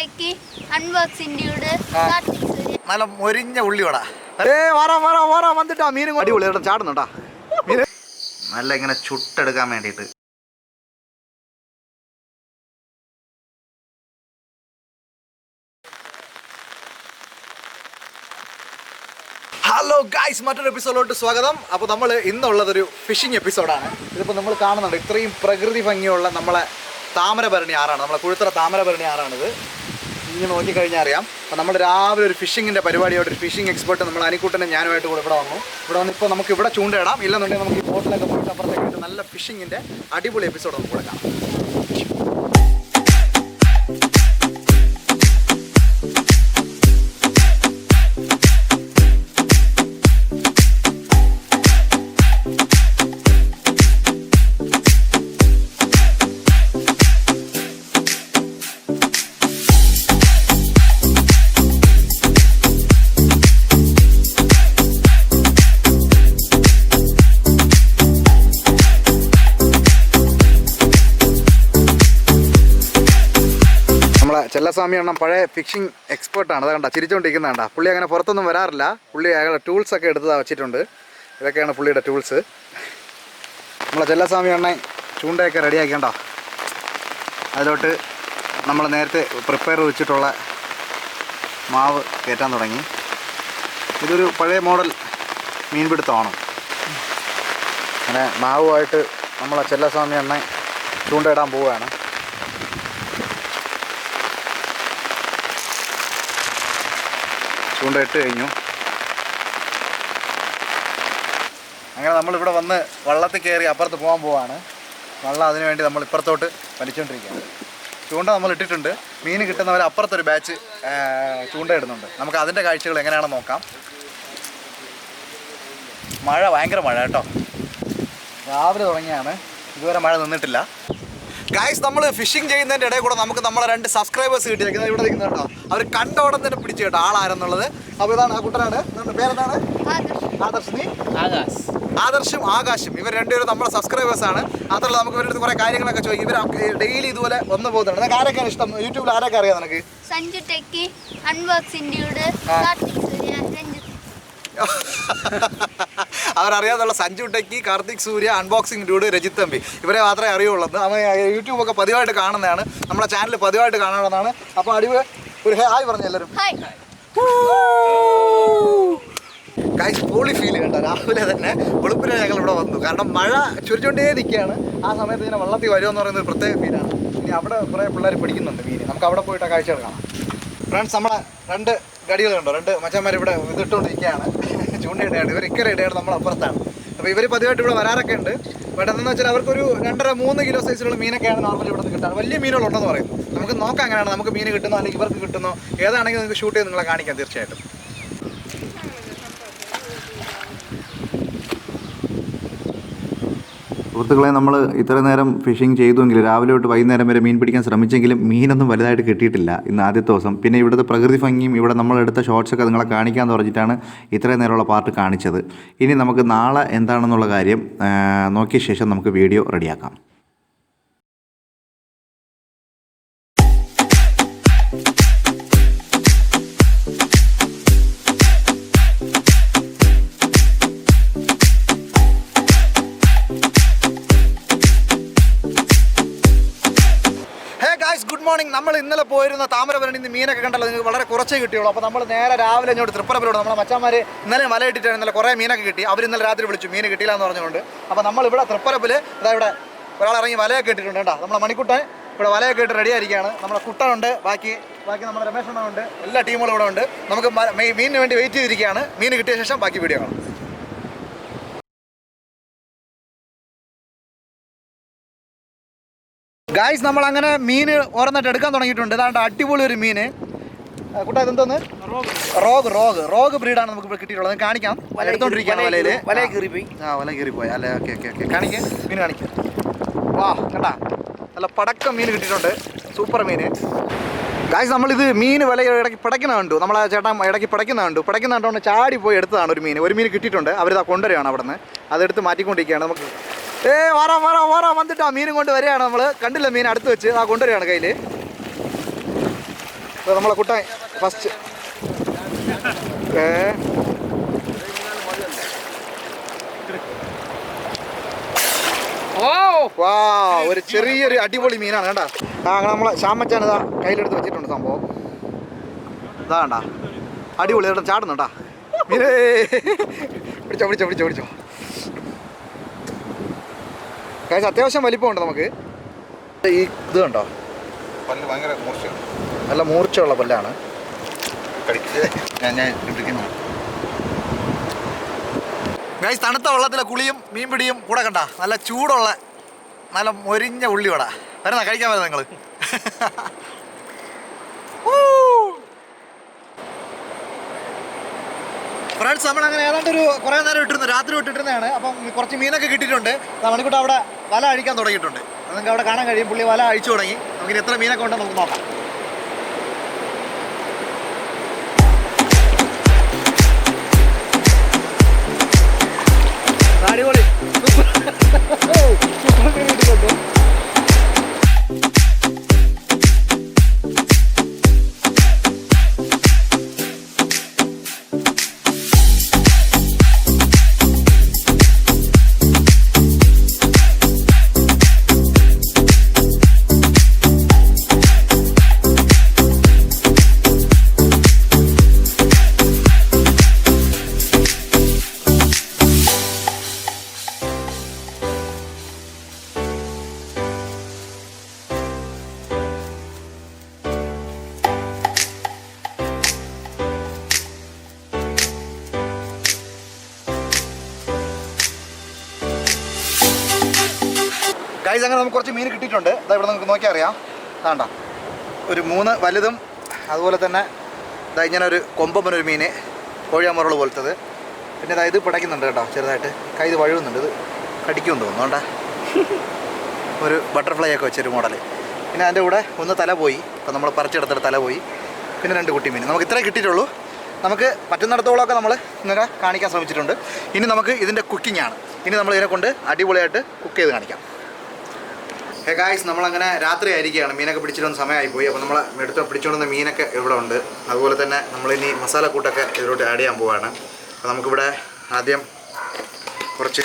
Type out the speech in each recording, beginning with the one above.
സഞ്ചുട്ടേക്ക് unboxing നല്ല മൊരിഞ്ഞ ഉള്ളിയോടാ വന്നിട്ടാ മീനും അടിപൊളി ചാടുന്നുണ്ടാ മീൻ നല്ല ഇങ്ങനെ ചുട്ടെടുക്കാൻ വേണ്ടിയിട്ട്. ഹലോ ഗൈസ്, മറ്റൊരു എപ്പിസോഡിലോട്ട് സ്വാഗതം. അപ്പോൾ നമ്മൾ ഇന്നുള്ളതൊരു ഫിഷിംഗ് എപ്പിസോഡാണ്. ഇതിപ്പോൾ നമ്മൾ കാണുന്നുണ്ട് ഇത്രയും പ്രകൃതി ഭംഗിയുള്ള നമ്മളെ താമരഭരണി ആറാണ്, നമ്മളെ കുഴുത്തറ താമരഭരണി ആറാണിത്. ഇങ്ങനെ നോക്കിക്കഴിഞ്ഞാൽ അറിയാം. അപ്പോൾ നമ്മൾ രാവിലെ ഒരു ഫിഷിങ്ങിൻ്റെ പരിപാടിയോട് ഒരു ഫിഷിംഗ് എക്സ്പെർട്ട് നമ്മൾ അനിക്കുട്ടനും ഞാനുമായിട്ട് കൂടെ ഇവിടെ വന്നു. ഇവിടെ വന്നിപ്പോൾ നമുക്ക് ഇവിടെ ചൂണ്ടയിടാം, ഇല്ലെന്നുണ്ടെങ്കിൽ നമുക്ക് ഈ ബോട്ടിലൊക്കെ പോയിട്ട് അപ്പുറത്തേക്ക് നല്ല ഫിഷിങ്ങിൻ്റെ അടിപൊളി എപ്പിസോഡ് നമുക്ക് കൂടെ കാണാം. ചെല്ലസ്വാമി എണ്ണം പഴയ ഫിഷിംഗ് എക്സ്പേർട്ടാണ്. അത് കണ്ട ചിരിച്ചുകൊണ്ടിരിക്കുന്ന കണ്ട. പുള്ളി അങ്ങനെ പുറത്തൊന്നും വരാറില്ല. പുള്ളി അയാളുടെ ടൂൾസൊക്കെ എടുത്ത് വെച്ചിട്ടുണ്ട്. ഇതൊക്കെയാണ് പുള്ളിയുടെ ടൂൾസ്. നമ്മളെ ചെല്ലസ്വാമി എണ്ണ ചൂണ്ടയൊക്കെ റെഡിയാക്കിയണ്ട. അതിലോട്ട് നമ്മൾ നേരത്തെ പ്രിപ്പയർ വെച്ചിട്ടുള്ള മാവ് കയറ്റാൻ തുടങ്ങി. ഇതൊരു പഴയ മോഡൽ മീൻപിടുത്തമാണ്. അങ്ങനെ മാവുമായിട്ട് നമ്മളെ ചെല്ലസ്വാമി എണ്ണ ചൂണ്ടയിടാൻ പോവുകയാണ്. ചൂണ്ട ഇട്ട് കഴിഞ്ഞു. അങ്ങനെ നമ്മളിവിടെ വന്ന് വള്ളത്തിൽ കയറി അപ്പുറത്ത് പോകാൻ പോവാണ്. വള്ളം അതിനു വേണ്ടി നമ്മൾ ഇപ്പുറത്തോട്ട് വലിച്ചുകൊണ്ടിരിക്കുകയാണ്. ചൂണ്ട നമ്മൾ ഇട്ടിട്ടുണ്ട്. മീൻ കിട്ടുന്നവർ അപ്പുറത്തൊരു ബാച്ച് ചൂണ്ട ഇടുന്നുണ്ട്. നമുക്ക് അതിൻ്റെ കാഴ്ചകൾ എങ്ങനെയാണെന്ന് നോക്കാം. മഴ ഭയങ്കര മഴ കേട്ടോ. രാവിലെ തുടങ്ങിയാണ്, ഇതുവരെ മഴ നിന്നിട്ടില്ല. ഗൈസ്, നമ്മൾ ഫിഷിംഗ് ചെയ്യുന്നതിൻ്റെ ഇടയിൽ കൂടെ നമുക്ക് നമ്മളെ 2 സബ്സ്ക്രൈബേഴ്സ് കിട്ടിയിരിക്കുന്നത് ഇവിടെ നിൽക്കുന്നത് കേട്ടോ. അവർ കണ്ടോടം തന്നെ പിടിച്ചു കേട്ടോ ആളാരെന്നുള്ളത്. അപ്പോൾ ഇതാണ് ആ കുട്ടനാണ്. പേരെന്താണ്? ആദർശും ആകാശും. ഇവർ രണ്ടുപേരും നമ്മുടെ സബ്സ്ക്രൈബേഴ്സാണ്. മാത്രമല്ല നമുക്ക് ഇവരുടെ കുറേ കാര്യങ്ങളൊക്കെ ചോദിക്കും. ഇവർ ഡെയിലി ഇതുപോലെ വന്നു പോകുന്നുണ്ട്. നിനക്ക് ആരൊക്കെയാണ് ഇഷ്ടം? യൂട്യൂബിൽ ആരൊക്കെ അറിയാം നിനക്ക്? സഞ്ചുട്ടേക്ക് അൺബോക്സിംഗ് അവരറിയാതുള്ള സഞ്ജു ടെക്കി, കാർത്തിക് സൂര്യ, അൺബോക്സിംഗ് ഡ്യൂഡ്, രജിത്ത് തമ്പി. ഇവരെ മാത്രമേ അറിയുള്ളൂ. അവൻ യൂട്യൂബൊക്കെ പതിവായിട്ട് കാണുന്നതാണ്, നമ്മളെ ചാനൽ പതിവായിട്ട് കാണുന്നതാണ്. അപ്പോൾ അടിവ് ഒരു ഹായ് പറഞ്ഞു എല്ലാവരും. ഗൈസ്, പോളി ഫീൽ കണ്ട. രാവിലെ തന്നെ വെളുപ്പിനെ ഞങ്ങൾ ഇവിടെ വന്നു. കാരണം മഴ ചുരിച്ചുകൊണ്ടേ നിൽക്കുകയാണ്. ആ സമയത്ത് ഇങ്ങനെ വെള്ളത്തിൽ വരുമെന്ന് പറയുന്നത് പ്രത്യേക ഫീലാണ്. ഇനി അവിടെ കുറേ പിള്ളേർ പിടിക്കുന്നുണ്ട് മീൻ. നമുക്ക് അവിടെ പോയിട്ട് ആ കാഴ്ചകൾ കാണാം. ഫ്രണ്ട്സ്, നമ്മളെ 2 ഗടികളുണ്ടോ, 2 മച്ചന്മാർ ഇവിടെ ഇതിട്ടുകൊണ്ടിരിക്കുകയാണ്. ചൂണ്ടയിടുകയാണ്. ഇവർ ഇക്കര ഇടയാണ്, നമ്മൾ അപ്പുറത്താണ്. അപ്പോൾ ഇവർ പതിവായിട്ട് ഇവിടെ വരാറൊക്കെ ഉണ്ട്. ബട്ട് എന്താണെന്ന് വെച്ചാൽ അവർക്കൊരു 2.5-3 കിലോ സൈസിലുള്ള മീനൊക്കെയാണ് നോർമലി ഇവിടെ നിന്ന് കിട്ടാറ്. വലിയ മീനുകളുണ്ടെന്ന് പറയും. നമുക്ക് നോക്കാം എങ്ങനെയാണ് നമുക്ക് മീൻ കിട്ടുന്നോ അല്ലെങ്കിൽ ഇവർക്ക് കിട്ടുന്നോ ഏതാണെങ്കിൽ നിങ്ങൾക്ക് ഷൂട്ട് ചെയ്ത് നിങ്ങളെ കാണിക്കാം തീർച്ചയായിട്ടും. സുഹൃത്തുക്കളെ, നമ്മൾ ഇത്ര നേരം ഫിഷിംഗ് ചെയ്തുവെങ്കിൽ രാവിലെ തൊട്ട് വൈകുന്നേരം വരെ മീൻ പിടിക്കാൻ ശ്രമിച്ചെങ്കിലും മീനൊന്നും വലുതായിട്ട് കിട്ടിയിട്ടില്ല ഇന്ന് ആദ്യത്തെ ദിവസം. പിന്നെ ഇവിടുത്തെ പ്രകൃതി ഭംഗിയും ഇവിടെ നമ്മളെടുത്ത ഷോട്ട്സൊക്കെ നിങ്ങളെ കാണിക്കാമെന്ന് പറഞ്ഞിട്ടാണ് ഇത്രയും നേരമുള്ള പാർട്ട് കാണിച്ചത്. ഇനി നമുക്ക് നാളെ എന്താണെന്നുള്ള കാര്യം നോക്കിയ ശേഷം നമുക്ക് വീഡിയോ റെഡിയാക്കാം. Good morning. നമ്മൾ ഇന്നലെ പോയിരുന്ന താമരഭരണി മീനൊക്കെ കണ്ടല്ലോ, നിങ്ങൾക്ക് വളരെ കുറച്ചേ കിട്ടിയുള്ളൂ. അപ്പോൾ നമ്മൾ നേരെ രാവിലെ ഇങ്ങോട്ട് തൃപ്പരപ്പിലോട്ട് നമ്മളെ മച്ചാന്മാർ ഇന്നലെ മല ഇട്ടിട്ടാണ്. ഇന്നലെ കുറേ മീനൊക്കെ കിട്ടി. അവർ ഇന്നലെ രാത്രി വിളിച്ചു മീൻ കിട്ടിയില്ല എന്ന് പറഞ്ഞുകൊണ്ട്. അപ്പോൾ നമ്മളിവിടെ തൃപ്പരപ്പിൽ ഇവിടെ ഒരാൾ ഇറങ്ങി വലയൊക്കെ ഇട്ടിട്ടുണ്ട് കേട്ടോ. നമ്മളെ മണിക്കുട്ടൻ ഇവിടെ വലയൊക്കെ ഇട്ട് റെഡി ആയിരിക്കുകയാണ്. നമ്മളെ കുട്ടനുണ്ട്, ബാക്കി നമ്മുടെ രമേശണ്ണനുണ്ട്, എല്ലാ ടീമുകളും ഇവിടെ ഉണ്ട്. നമുക്ക് മീനിന് വേണ്ടി വെയിറ്റ് ചെയ്തിരിക്കുകയാണ്. മീൻ കിട്ടിയ ശേഷം ബാക്കി വീഡിയോ കാണാം. ഗായ്സ്, നമ്മളങ്ങനെ മീൻ ഓരോന്നിട്ട് എടുക്കാൻ തുടങ്ങിയിട്ടുണ്ട്. ഇതാണ്ട് അടിപൊളി ഒരു മീൻ. കുട്ടാ, ഇതെന്തോന്ന്? റോഗ് ബ്രീഡാണ് നമുക്ക് ഇപ്പോൾ കിട്ടിയിട്ടുള്ളത്. കാണിക്കാം. എടുത്തോണ്ടിരിക്കുകയാണ് വലയിൽ. വല കയറിപ്പോയി അല്ലേ? ഓക്കെ കാണിക്കാം. മീൻ കാണിക്കാം. വാ, കണ്ടാ നല്ല പടക്കം മീൻ കിട്ടിയിട്ടുണ്ട്. സൂപ്പർ മീൻ. ഗായ്സ്, നമ്മളിത് മീൻ വല ഇടയ്ക്ക് പിടയ്ക്കുന്ന കണ്ടു. നമ്മളെ ചേട്ടൻ ഇടയ്ക്ക് പിടയ്ക്കുന്ന കണ്ടുകൊണ്ട് ചാടി പോയി എടുത്തതാണ് ഒരു മീൻ കിട്ടിയിട്ടുണ്ട്. അവരിതാ കൊണ്ടുവരികയാണ് അവിടെ നിന്ന്. അതെടുത്ത് മാറ്റിക്കൊണ്ടിരിക്കുകയാണ്. നമുക്ക് വാറാ വന്നിട്ട് ആ മീനും കൊണ്ട് വരികയാണ്. നമ്മൾ കണ്ടില്ല, മീൻ അടുത്ത് വെച്ച് ആ കൊണ്ടുവരികയാണ് കയ്യിൽ. നമ്മളെ കുട്ടായി ഫസ്റ്റ് ഒരു ചെറിയൊരു അടിപൊളി മീനാണ് കേട്ടാ. അങ്ങനെ നമ്മളെ ശ്യാമച്ചാൻ ഇതാ കയ്യിലെടുത്ത് വെച്ചിട്ടുണ്ട് സംഭവം. ഇതാ കണ്ടാ അടിപൊളി ചേട്ടൻ ചാടുന്നുണ്ടാ മീനേ. പിടിച്ചോ പിടിച്ചോ പിടിച്ചോ പിടിച്ചോ. കാശ് അത്യാവശ്യം വലിപ്പമുണ്ട് നമുക്ക്. ഈ ഇത് കണ്ടോ പല്ല് ഭയങ്കര മൂർച്ചയാണ്, നല്ല മൂർച്ചയുള്ള പല്ലാണ്. ഗൈസ് തണുത്ത വെള്ളത്തിലെ കുളിയും മീൻ പിടിയും കൂടെ കണ്ട നല്ല ചൂടുള്ള നല്ല മൊരിഞ്ഞ ഉള്ളി വട വരുന്ന കഴിക്കാൻ വരുന്നത് നിങ്ങൾ. ഫ്രണ്ട്സ് നമ്മളങ്ങനെ ഏതാണ്ട് ഒരു കുറേ നേരം ഇട്ടിരുന്നു, രാത്രി ഇട്ടിരുന്നതാണ്. അപ്പം കുറച്ച് മീനൊക്കെ കിട്ടിയിട്ടുണ്ട്. മണിക്കൂട്ട് അവിടെ വല അഴിക്കാൻ തുടങ്ങിയിട്ടുണ്ട്. നിങ്ങൾക്ക് അവിടെ കാണാൻ കഴിയും, പുള്ളി വല അഴിച്ചു തുടങ്ങി. നമുക്കിനി എത്ര മീനൊക്കെ ഉണ്ടെന്ന് നമുക്ക് നോക്കാം. അടിപൊളി ഗൈസ്. അങ്ങനെ നമുക്ക് കുറച്ച് മീൻ കിട്ടിയിട്ടുണ്ട്. ഇതാ ഇവിടെ നമുക്ക് നോക്കിയാൽ അറിയാം. വേണ്ട ഒരു 3 വലുതും അതുപോലെ തന്നെ ഇതാ ഇങ്ങനെ ഒരു കൊമ്പനൊരു മീൻ, കോഴിയാമറോള് പോലത്തത്. പിന്നെ ഇതാ ഇത് പിടയ്ക്കുന്നുണ്ട് കേട്ടോ ചെറുതായിട്ട്, കൈ ഇത് വഴുകുന്നുണ്ട്. ഇത് കടിക്കുമെന്ന് തോന്നുന്നു കേട്ടാ, ഒരു ബട്ടർഫ്ലൈ ഒക്കെ വെച്ചൊരു മോഡൽ. പിന്നെ അതിൻ്റെ കൂടെ ഒന്ന് തല പോയി, അപ്പം നമ്മൾ പറിച്ചെടുത്തിട്ട് തല പോയി. പിന്നെ 2 കുട്ടി മീൻ. നമുക്ക് ഇത്രേ കിട്ടിയിട്ടുള്ളൂ. നമുക്ക് പറ്റുന്നിടത്തോളമൊക്കെ നമ്മൾ ഇങ്ങനെ കാണിക്കാൻ ശ്രമിച്ചിട്ടുണ്ട്. ഇനി നമുക്ക് ഇതിൻ്റെ കുക്കിംഗ് ആണ്. ഇനി നമ്മൾ ഇതിനെ കൊണ്ട് അടിപൊളിയായിട്ട് കുക്ക് ചെയ്ത് കാണിക്കാം. ഗായ്സ് നമ്മളങ്ങനെ രാത്രി ആയിരിക്കുകയാണ്, മീനൊക്കെ പിടിച്ചിട്ടൊന്ന് സമയമായിപ്പോയി. അപ്പോൾ നമ്മൾ പിടിച്ചുകൊണ്ടുവന്ന മീനൊക്കെ ഇവിടെ ഉണ്ട്. അതുപോലെ തന്നെ നമ്മളിനി മസാലക്കൂട്ടൊക്കെ ഇതിലോട്ട് ആഡ് ചെയ്യാൻ പോവുകയാണ്. അപ്പോൾ നമുക്കിവിടെ ആദ്യം കുറച്ച്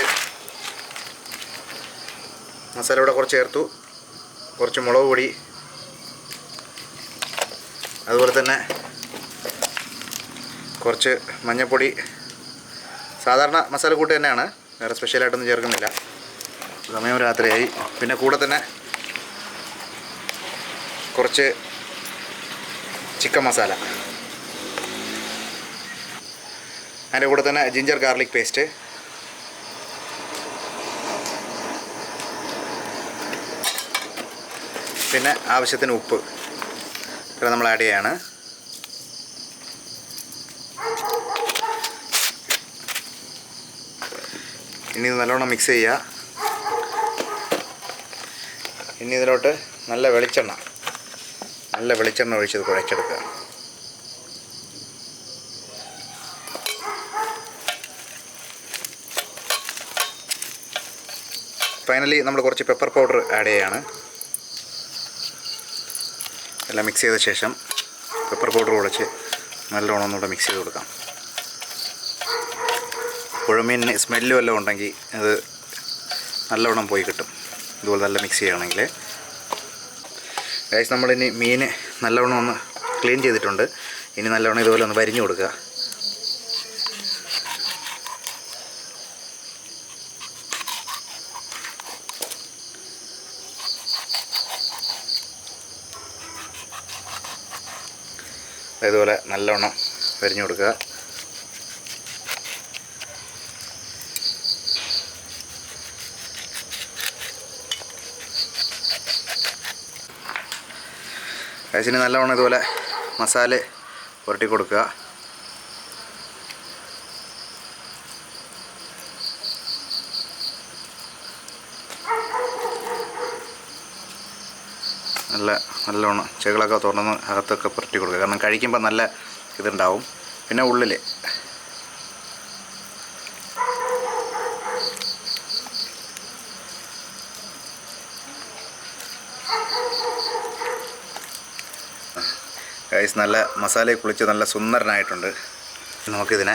മസാല ഇവിടെ കുറച്ച് ചേർത്തു, കുറച്ച് മുളക് പൊടി, അതുപോലെ തന്നെ കുറച്ച് മഞ്ഞൾപ്പൊടി. സാധാരണ മസാലക്കൂട്ട് തന്നെയാണ്, വേറെ സ്പെഷ്യലായിട്ടൊന്നും ചേർക്കുന്നില്ല. സമയം രാത്രിയായി. പിന്നെ കൂടെ തന്നെ കുറച്ച് ചിക്കൻ മസാല, അതിൻ്റെ കൂടെ തന്നെ ജിഞ്ചർ ഗാർലിക് പേസ്റ്റ്, പിന്നെ ആവശ്യത്തിന് ഉപ്പ് ഇത്ര നമ്മൾ ആഡ് ചെയ്യാണ്. ഇനി ഇത് നല്ലോണം മിക്സ് ചെയ്യുക. ഇനി ഇതിലോട്ട് നല്ല വെളിച്ചെണ്ണ ഒഴിച്ചത് കുഴച്ചെടുക്കുക. ഫൈനലി നമ്മൾ കുറച്ച് പെപ്പർ പൗഡർ ആഡ് ചെയ്യാണ്. എല്ലാം മിക്സ് ചെയ്ത ശേഷം പെപ്പർ പൗഡർ കുഴച്ച് നല്ലോണം ഒന്നുകൂടെ മിക്സ് ചെയ്ത് കൊടുക്കാം. പുഴമീനിന് സ്മെല്ല് വല്ലതും ഉണ്ടെങ്കിൽ അത് നല്ലവണ്ണം പോയി കിട്ടും, ഇതുപോലെ നല്ല മിക്സ് ചെയ്യുകയാണെങ്കിൽ. ഗൈസ് നമ്മളിനി മീൻ നല്ലവണ്ണം ഒന്ന് ക്ലീൻ ചെയ്തിട്ടുണ്ട്. ഇനി നല്ലവണ്ണം ഇതുപോലെ ഒന്ന് വരിഞ്ഞു കൊടുക്കുക. ഇതുപോലെ നല്ലവണ്ണം വരിഞ്ഞു കൊടുക്കുക. കഴിച്ചിന് നല്ലവണ്ണം ഇതുപോലെ മസാല പുരട്ടി കൊടുക്കുക. നല്ലവണ്ണം ചെകളൊക്കെ തുറന്ന് അകത്തൊക്കെ പുരട്ടി കൊടുക്കുക. കാരണം കഴിക്കുമ്പോൾ നല്ല ഇതുണ്ടാവും. പിന്നെ ഉള്ളിൽ ഗൈസ് നല്ല മസാലയിൽ കുളിച്ച് നല്ല സുന്ദരനായിട്ടുണ്ട്. നമുക്കിതിനെ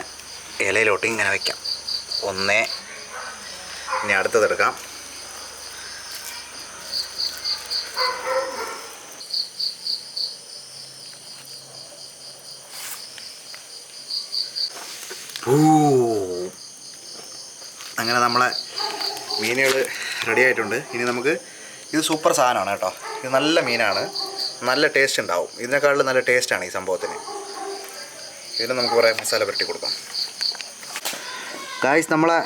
ഇലയിലോട്ട് ഇങ്ങനെ വയ്ക്കാം. ഒന്നേ, ഇനി അടുത്തതെടുക്കാം. അങ്ങനെ നമ്മളെ മീനുകൾ റെഡി ആയിട്ടുണ്ട്. ഇനി നമുക്ക് ഇത് സൂപ്പർ സാധനമാണ് കേട്ടോ. ഇത് നല്ല മീനാണ്, നല്ല ടേസ്റ്റ് ഉണ്ടാവും. ഇതിനേക്കാളും നല്ല ടേസ്റ്റാണ് ഈ സംഭവത്തിന്. ഇതിന് നമുക്ക് കുറേ മസാല പുരട്ടി കൊടുക്കാം. ഗായ്സ് നമ്മളെ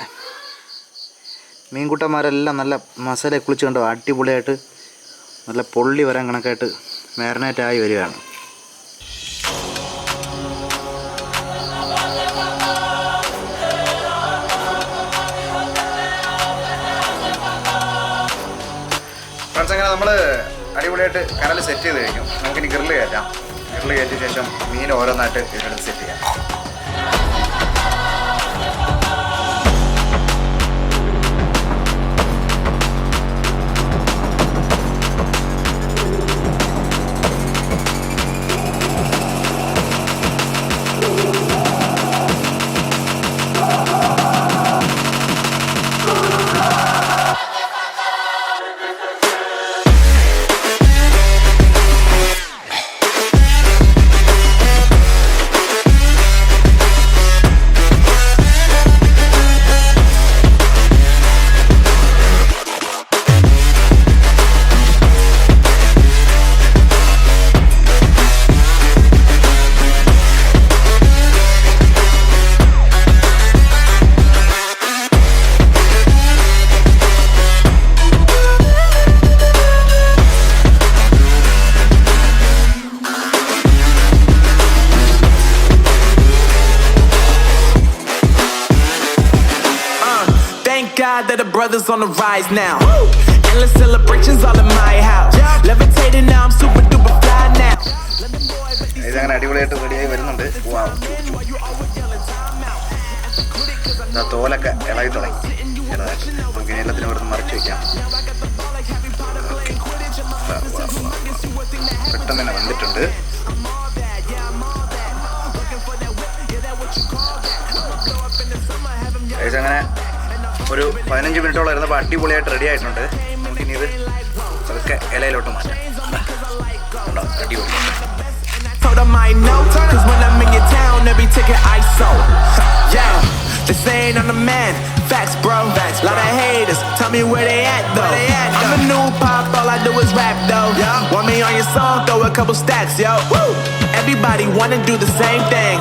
മീൻകുട്ടന്മാരെല്ലാം നല്ല മസാല കുളിച്ച് കണ്ടോ, അടിപൊളിയായിട്ട് നല്ല പൊള്ളി വരാൻ കണക്കായിട്ട് മാരിനേറ്റായി വരികയാണ്. ഫ്രണ്ട്സ്, അങ്ങനെ നമ്മൾ അടിപൊളിയായിട്ട് കനൽ സെറ്റ് ചെയ്ത് കഴിഞ്ഞു. നമുക്കിനി ഗ്രില്ല് കയറ്റാം. ഗ്രില്ല് കയറ്റിയ ശേഷം മീൻ ഓരോന്നായിട്ട് ഇതിനടുത്ത് സെറ്റ് ചെയ്യാം. That the brothers on the rise now. Endless celebrations all in my house. Levitating now, I'm super duper fly now. ഇതങ്ങനെ അടിപൊളിയായിട്ട് റെഡിയായി വരുന്നുണ്ട്. തോലൊക്കെ ഇളകി തുടങ്ങി. നമുക്ക് എല്ലാത്തിനും ഇവിടുന്ന് മറിച്ച് വയ്ക്കാം. പെട്ടെന്ന് തന്നെ വന്നിട്ടുണ്ട്. അങ്ങനെ ഒരു 15 മിനിറ്റോളം ഇരുന്നപ്പോൾ അടിപൊളിയായിട്ട് റെഡി ആയിട്ടുണ്ട്. നമുക്കിനി ഇത് അതൊക്കെ ഇലയിലോട്ട് മാറ്റാം. അടിപൊളി. This ain't on the man, facts bro, lot of haters, tell me where they at though. I'm a new pop, all I do is rap though. Want me on your song, throw a couple stacks, yo. Everybody wanna do the same thing,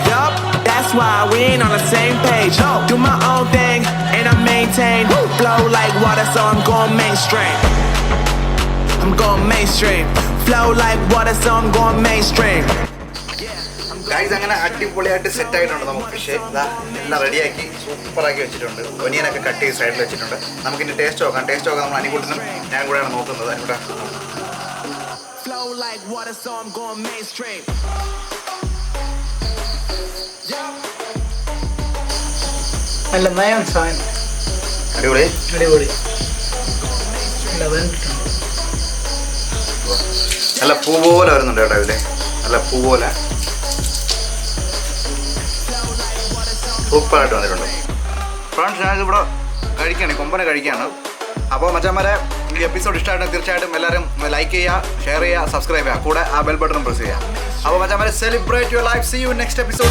that's why we ain't on the same page. Do my own thing, and I maintain, flow like water, so I'm going mainstream. I'm going mainstream, flow like water, so I'm going mainstream. Guys, അങ്ങനെ അടിപൊളിയായിട്ട് set ആയിട്ടുണ്ട്. നമുക്ക് fish എല്ലാം റെഡിയാക്കി സൂപ്പറാക്കി വെച്ചിട്ടുണ്ട്. ഒനിയനൊക്കെ cut ചെയ്ത് സൈഡിൽ വെച്ചിട്ടുണ്ട്. നമുക്കിനി ടേസ്റ്റ് നോക്കാം. ടേസ്റ്റ് നോക്കാം നമ്മൾ അനികൂട്ടനും ഞാൻ കൂടെയാണ് നോക്കുന്നത്. ഇവിടെ നല്ല നയം സാധനം. അടിപൊളി അടിപൊളി. നല്ല പൂ പോലെ വരുന്നുണ്ട് കേട്ടോ. ഇതില് നല്ല പൂ പോലെ സൂപ്പറായിട്ട് വന്നിട്ടുണ്ട്. ഫ്രണ്ട്സ്, ഞാനിവിടെ കഴിക്കുകയാണ്, കൊമ്പനെ കഴിക്കുകയാണ്. അപ്പോൾ മച്ചാന്മാരെ, ഈ എപ്പിസോഡ് ഇഷ്ടമായിട്ട് തീർച്ചയായിട്ടും എല്ലാവരും ലൈക്ക് ചെയ്യുക, ഷെയർ ചെയ്യുക, സബ്സ്ക്രൈബ് ചെയ്യുക, കൂടെ ആ ബെൽ ബട്ടൺ പ്രസ് ചെയ്യുക. അപ്പോൾ മച്ചാന്മാരെ, celebrate your life. See you next episode.